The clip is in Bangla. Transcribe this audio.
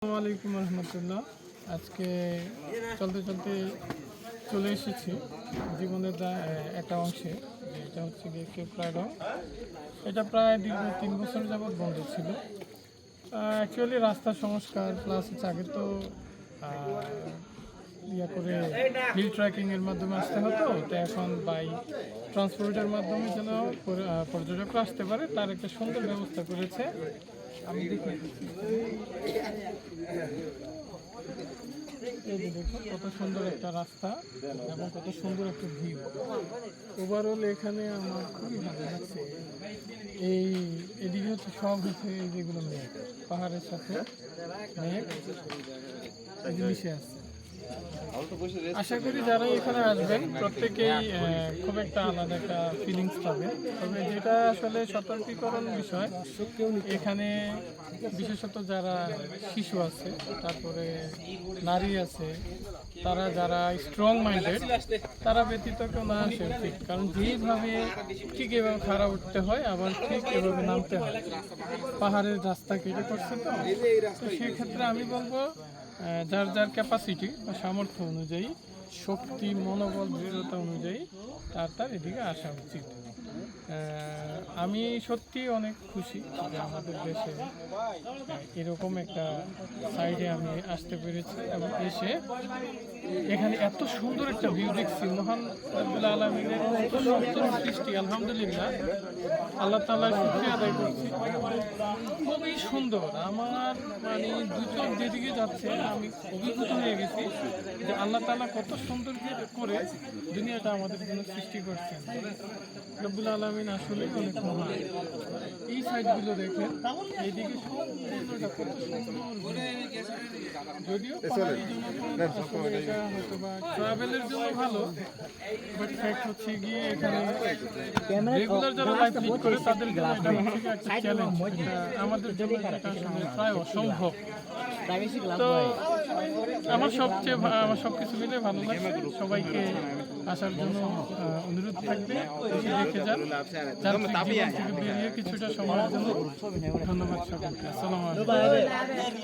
আসসালামু আলাইকুম রহমতুল্লাহ। আজকে চলতে চলতে চলে এসেছি জীবনের একটা অংশে, যেটা হচ্ছে গিয়ে কেপ রাইডং। এটা প্রায় দীর্ঘ 3 বছর যাবৎ বন্ধ ছিল। অ্যাকচুয়ালি রাস্তা সংস্কার প্লাস হচ্ছে আগে তো করে হিল ট্রেকিংয়ের মাধ্যমে আসতে হতো, তো এখন বাই ট্রান্সপোর্টের মাধ্যমে যেন পর্যটকরা আসতে পারে তার একটা সুন্দর ব্যবস্থা করেছে। আমি দেখি এই যে দেখুন কত সুন্দর একটা রাস্তা এবং কত সুন্দর একটা ভিউ। ওভারঅল এখানে আমার খুবই ভালো লাগছে। এদিকে হচ্ছে সব হচ্ছে যেগুলো মেঘ, পাহাড়ের সাথে মেঘ মিশে আছে। আশা করি যারা এখানে আসবেন প্রত্যেকেই খুব একটা আলাদা একটা ফিলিংস পাবেন। তবে যেটা আসলে সতর্কীকরণ বিষয়, এখানে বিশেষত যারা শিশু আছে, তারপরে নারী আছে, তারা যারা স্ট্রং মাইন্ডেড, তারা ব্যতীত কেউ না আসে উচিত। কারণ যেইভাবে ঠিক এভাবে খাড়া উঠতে হয়, আবার ঠিক এভাবে নামতে হয়, পাহাড়ের রাস্তা কেটে করছে। তো সেক্ষেত্রে আমি বলবো যার যার ক্যাপাসিটি বা সামর্থ্য অনুযায়ী, শক্তি, মনোবল, দৃঢ়তা অনুযায়ী তার এদিকে আসা উচিত। আমি সত্যি অনেক খুশি যে আমাদের দেশে এরকম একটা সাইডে আমি আসতে পেরেছি এবং এসে এখানে এত সুন্দর একটা ভিউ দেখছি। মহান রব্বুল আলামিনের এত সুন্দর সৃষ্টি, আলহামদুলিল্লাহ, আল্লাহ তাআলার শুকরিয়া আদায় করছি। খুবই সুন্দর। আমার মানে দু চোখ যেদিকে যাচ্ছে আমি অভিভূত হয়ে গেছি যে আল্লাহ তাআলা কত সুন্দর করে দুনিয়াটা আমাদের জন্য সৃষ্টি করছেন। রব্বুল আলামিন আসলেই অনেক মহান। এই সাইডগুলো দেখেন, এইদিকে সৌন্দর্যটা কত সুন্দর। যদিও এটা হয়তো বা ট্রাভেলের জন্য ভালো, বাট ফ্যাক্ট হচ্ছে গিয়ে এখানে রেগুলার যারা লাইফ লিড করে তাদের জন্য এটা হচ্ছে একটা চ্যালেঞ্জ। আমাদের জন্য এটা আসলে প্রায় অসম্ভব। তো আমার সবকিছু মিলে ভালো লাগছে। সবাইকে আসার জন্য অনুরোধ থাকবে, এসে দেখে যান। যান্ত্রিক জীবন থেকে বেরিয়ে কিছুটা সময়ের জন্য। ধন্যবাদ সকলকে। আসসালামু আলাইকুম।